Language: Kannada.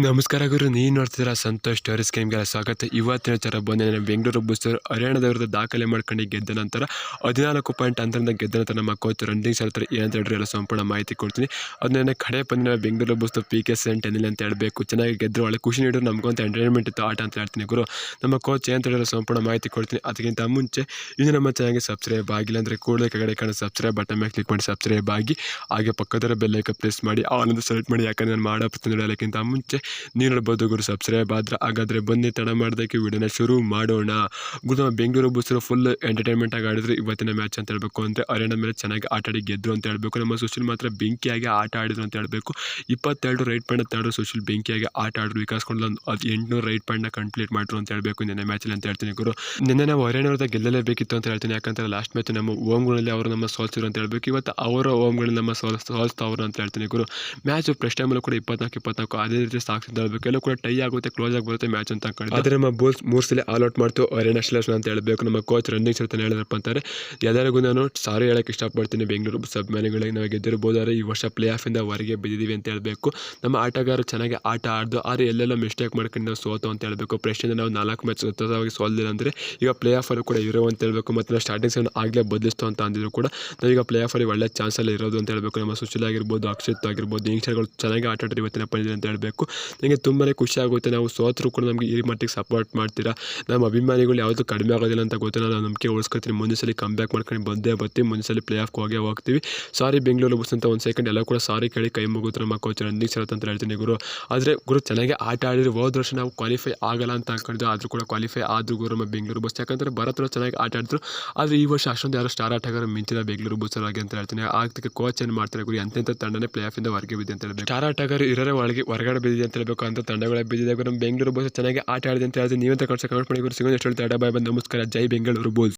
ನಮಸ್ಕಾರ ಗುರು, ನೀವು ನೋಡ್ತಿದ್ದೀರಾ ಸಂತೋಷ್ ಸ್ಟೋರೀಸ್ ಗೇಮ್ಗೆ ಸ್ವಾಗತ. ಇವತ್ತಿನ ವಿಚಾರ ಬಂದ ಬೆಂಗಳೂರು ಬುಲ್ಸ್ ಹರಿಯಾಣದ ವಿರುದ್ಧ ದಾಖಲೆ ಮಾಡ್ಕೊಂಡು ಗೆದ್ದ ನಂತರ 14 ಪಾಯಿಂಟ್ ಅಂತರಿಂದ ಗೆದ್ದ ನಂತರ ನಮ್ಮ ಕೋಚ್ ರನ್ನಿಂಗ್ ಹೇಳ್ತಾರೆ ಏನಂತ ಹೇಳಿದ್ರೆ ಎಲ್ಲ ಸಂಪೂರ್ಣ ಮಾಹಿತಿ ಕೊಡ್ತೀನಿ. ಅದನ್ನ ಕಡೆ ಬಂದ ಬೆಂಗಳೂರು ಬುಲ್ಸ್ PK ಟೆನ್ನಿಲ್ಲ ಅಂತ ಹೇಳಬೇಕು. ಚೆನ್ನಾಗಿ ಗೆದ್ದರು, ಒಳ್ಳೆ ಖುಷಿ ನೀಡಿದ್ರು, ನಮಗಂತ ಎಂಟರ್ಟೈನ್ಮೆಂಟ್ ಇತ್ತು ಆಟ ಅಂತ ಹೇಳ್ತೀನಿ ಗುರು. ನಮ್ಮ ಕೋಚ್ ಏನಂತ ಹೇಳಿದ್ರೆ ಸಂಪೂರ್ಣ ಮಾಹಿತಿ ಕೊಡ್ತೀನಿ. ಅದಕ್ಕಿಂತ ಮುಂಚೆ ಇನ್ನು ನಮ್ಮ ಚಾನಲ್ಗೆ ಸಬ್ಸ್ಕ್ರೈಬ್ ಆಗಿಲ್ಲ ಅಂದರೆ ಕೂಡಲೇ ಕೆಳಗಡೆ ಕಾಣೋ ಸಬ್ಸ್ಕ್ರೈಬ್ ಬಟನ್ ಮೇಲೆ ಕ್ಲಿಕ್ ಮಾಡಿ ಸಬ್ಸ್ಕ್ರೈಬ್ ಆಗಿ, ಹಾಗೆ ಪಕ್ಕದ ಬೆಲ್ ಐಕಾನ್ ಪ್ರೆಸ್ ಮಾಡಿ ಆನಂದ ಸೆಲೆಕ್ಟ್ ಮಾಡಿ. ಯಾಕಂದರೆ ನಾನು ಮಾಡೋ ಪ್ರತಿ ನೋಡೋಕ್ಕಿಂತ ಮುಂಚೆ ನೀವು ನೋಡ್ಬೋದು ಗುರು ಸಬ್ಸ್ಕ್ರೈಬ್ ಆದ್ರೆ. ಹಾಗಾದರೆ ಬನ್ನಿ ತಡ ಮಾಡೋದಕ್ಕೆ ವಿಡಿಯೋನ ಶುರು ಮಾಡೋಣ. ಗುರು ನಮ್ಮ ಬೆಂಗಳೂರು ಬುಲ್ಸ್ ಫುಲ್ ಎಂಟರ್ಟೈನ್ಮೆಂಟ್ ಆಗಿ ಆಡಿದ್ರು ಇವತ್ತಿನ ಮ್ಯಾಚ್ ಅಂತ ಹೇಳಬೇಕು. ಅಂದರೆ ಹರಿಯಾಣ ಮೇಲೆ ಚೆನ್ನಾಗಿ ಆಟ ಆಡಿ ಗೆದ್ರು ಅಂತ ಹೇಳಬೇಕು. ನಮ್ಮ ಸುಶೀಲ್ ಮಾತ್ರ ಬೆಂಕಿಯಾಗಿ ಆಟ ಆಡಿದ್ರು ಅಂತ ಹೇಳಬೇಕು. 22 ರೈಟ್ ಪಾಯಿಂಟ್ ತಗೊಂಡು ಸುಶೀಲ್ ಬೆಂಕಿಯಾಗಿ ಆಟ ಆಡಿದ್ರು. ವಿಕಾಸ್ಕೊಂಡು 800 ರೈಟ್ ಪಾಯಿಂಟ್ನ ಕಂಪ್ಲೀಟ್ ಮಾಡಿದ್ರು ಅಂತ ಹೇಳಬೇಕು ನಿನ್ನೆ ಮ್ಯಾಚಲ್ಲಿ ಅಂತ ಹೇಳ್ತೀನಿ ಗುರು. ನಿನ್ನೆ ನಾವು ಹರಿಯಾಣ ವಿರುದ್ಧ ಗೆಲ್ಲಲೇಬೇಕಿತ್ತು ಅಂತ ಹೇಳ್ತೀನಿ. ಯಾಕಂದರೆ ಲಾಸ್ಟ್ ಮ್ಯಾಚ್ ನಮ್ಮ ಹೋಮ್ಗಳಲ್ಲಿ ಅವರು ನಮ್ಮ ಸೋಲ್ಸಿದ್ರು ಅಂತ ಹೇಳಬೇಕು. ಇವತ್ತು ಅವರ ಹೋಮ್ಗಳಲ್ಲಿ ನಮ್ಮ ಸೋಲ್ಸ್ತಾವ್ರು ಅಂತ ಹೇಳ್ತೀನಿ ಗುರು. ಮ್ಯಾಚ್ ಫಸ್ಟ್ ಟೈಮಲ್ಲೂ ಕೂಡ 24 ಅದೇ ರೀತಿ ಸಾಕ್ಸ್ ಅಂತ ಹೇಳಬೇಕು. ಎಲ್ಲ ಕೂಡ ಟೈ ಆಗುತ್ತೆ, ಕ್ಲೋಸ್ ಆಗಿ ಬರುತ್ತೆ ಮ್ಯಾಚ್ ಅಂತ ಅನ್ಕೊಂಡಿದ್ದೆ. ಆದರೆ ನಮ್ಮ ಬೋಲ್ಸ್ 3 ಸಲ ಆಲ್ ಔಟ್ ಮಾಡ್ತು ಹರಿಯಾಣ ಸ್ಲೇಸ್ ಅಂತ ಹೇಳಬೇಕು. ನಮ್ಮ ಕೋಚ್ ರನ್ನಿಂಗ್ ಹೇಳ್ತಾನೆ ಹೇಳಿದ್ರಪ್ಪ ಅಂತಾರೆ. ಎಲ್ಲರಿಗೂ ನಾನು ಸಾರಿ ಹೇಳಕ್ಕೆ ಇಷ್ಟಪಡ್ತೀನಿ. ಬೆಂಗಳೂರು ಸಬ್ಮ್ಯಾನಿಗಳಿಗೆ ನಾವು ಗೆದ್ದಿರ್ಬೋದಾದ್ರೆ ಈ ವರ್ಷ ಪ್ಲೇ ಆಫಿಂದ ಹೊರಗೆ ಬಿದ್ದಿದ್ದೀವಿ ಅಂತ ಹೇಳಬೇಕು. ನಮ್ಮ ಆಟಗಾರರು ಚೆನ್ನಾಗಿ ಆಟ ಆಡ್ದು, ಆದರೆ ಎಲ್ಲೆಲ್ಲ ಮಿಸ್ಟೇಕ್ ಮಾಡ್ಕೊಂಡು ನಾವು ಸೋತು ಅಂತ ಹೇಳಬೇಕು. ಪ್ರೆಸ್ಟಿಂದ ನಾವು 4 ಮ್ಯಾಚ್ ಸತತವಾಗಿ ಸೋಲಿಲ್ಲ ಅಂದರೆ ಈಗ ಪ್ಲೇ ಆಫಲ್ಲಿ ಕೂಡ ಇರೋ ಅಂತ ಹೇಳಬೇಕು. ಮತ್ತು ನಾವು ಸ್ಟಾರ್ಟಿಂಗ್ ಸೆವೆನ್ ಆಗಲೇ ಬದಲಿಸ್ತು ಅಂತ ಅಂದಿದ್ರು ಕೂಡ ನಾವೀಗ ಪ್ಲೇ ಆಫಲ್ಲಿ ಒಳ್ಳೆ ಚಾನ್ಸಲ್ಲಿ ಇರೋದು ಅಂತ ಹೇಳಬೇಕು. ನಮ್ಮ ಸುಶೀಲ್ ಆಗಿರ್ಬೋದು, ಅಕ್ಷಿತ್ ಆಗಿರ್ಬೋದು, ಯಂಗ್ಸ್ಟರ್ಗಳು ಚೆನ್ನಾಗಿ ಆಟ ಆಡಿದ್ರು ಇವತ್ತಿನ ಪಂದ್ಯದಲ್ಲಿ ಅಂತ ಹೇಳಬೇಕು. ನನಗೆ ತುಂಬಾ ಖುಷಿ ಆಗುತ್ತೆ. ನಾವು ಸೋತರು ಕೂಡ ನಮಗೆ ಈ ಮಟ್ಟಿಗೆ ಸಪೋರ್ಟ್ ಮಾಡ್ತೀರಾ. ನಮ್ಮ ಅಭಿಮಾನಿಗಳು ಯಾವುದು ಕಡಿಮೆ ಆಗೋದಿಲ್ಲ ಅಂತ ಗೊತ್ತು. ನಾನು ನಂಬಿಕೆ ಉಳಿಸ್ಕೊತೀನಿ. ಮುಂದೆ ಸಲ ಕಮ್ ಬ್ಯಾಕ್ ಮಾಡ್ಕೊಂಡು ಬಂದೇ ಬರ್ತೀವಿ. ಮುಂದೆ ಸಲ ಪ್ಲೇ ಆಫ್ಗೆ ಹೋಗ್ತೀವಿ. ಸಾರಿ ಬೆಂಗಳೂರು ಬುಲ್ಸ್ ಅಂತ ಒಂದು ಸೆಕೆಂಡ್ ಎಲ್ಲ ಕೂಡ ಸಾರಿ ಕೇಳಿ ಕೈ ಮುಗಿದ್ರು ನಮ್ಮ ಕೋಚ್ ರನ್ನಿಂಗ್ ಸರ್ ಅಂತ ಹೇಳ್ತೀನಿ ಗುರು. ಆದರೆ ಗುರು ಚೆನ್ನಾಗಿ ಆಟ ಆಡಿದ್ರು. ಹೋದ ವರ್ಷ ನಾವು ಕ್ವಾಲಿಫೈ ಆಗಲ್ಲ ಅಂತ ಅನ್ಕೊಂಡಿದ್ದು, ಆದರೂ ಕೂಡ ಕ್ವಾಲಿಫೈ ಆದರೂ ಗುರು ನಮ್ಮ ಬೆಂಗಳೂರು ಬುಲ್ಸ್. ಯಾಕಂದರೆ ಭಾರತ ಚೆನ್ನಾಗಿ ಆಟ ಆಡಿದ್ರು. ಆದರೆ ಈ ವರ್ಷ ಅಷ್ಟೊಂದು ಯಾರು ಸ್ಟಾರ್ ಆಟಗಾರ ಮಿಂಚಿದ ಬೆಂಗಳೂರು ಬುಲ್ಸ್ ಆಗಿ ಅಂತ ಹೇಳ್ತೀನಿ. ಆಗ್ತಕ್ಕೆ ಕೋಚ್ ಏನು ಮಾಡ್ತಾರೆ ಗುರು, ಎಂತೆಂಥ ತಂಡನೇ ಪ್ಲೇ ಆಫಿಂದ ಹೊರಗೆ ಬಿದ್ದೆ ಅಂತ ಹೇಳಬೇಕು. ಸ್ಟಾರ್ ಆಟಗಾರ ಇರೋರೆ ಹೊರಗಡೆ ಬಿದ್ದಿದೆ ಅಂತ ಹೇಳಬೇಕು. ಅಂತ ತಂಡಗಳೇ ಬಿದ್ದಿದೆ. ನಮ್ಮ ಬೆಂಗಳೂರು ಬುಲ್ಸ್ ಚೆನ್ನಾಗಿ ಆಟ ಆಡಿದೆ ಅಂತ ಹೇಳ್ತೀನಿ. ನೀವಂತ ಕಮೆಂಟ್ ಮಾಡಿ ಗುರು. ಸಿಗೋದು ಎಷ್ಟು ಹೇಳ್ತಾರೆ. ಬಾಯ್ ಬಂದು ನಮಸ್ಕಾರ. ಜೈ ಬೆಂಗಳೂರು ಬುಲ್ಸ್.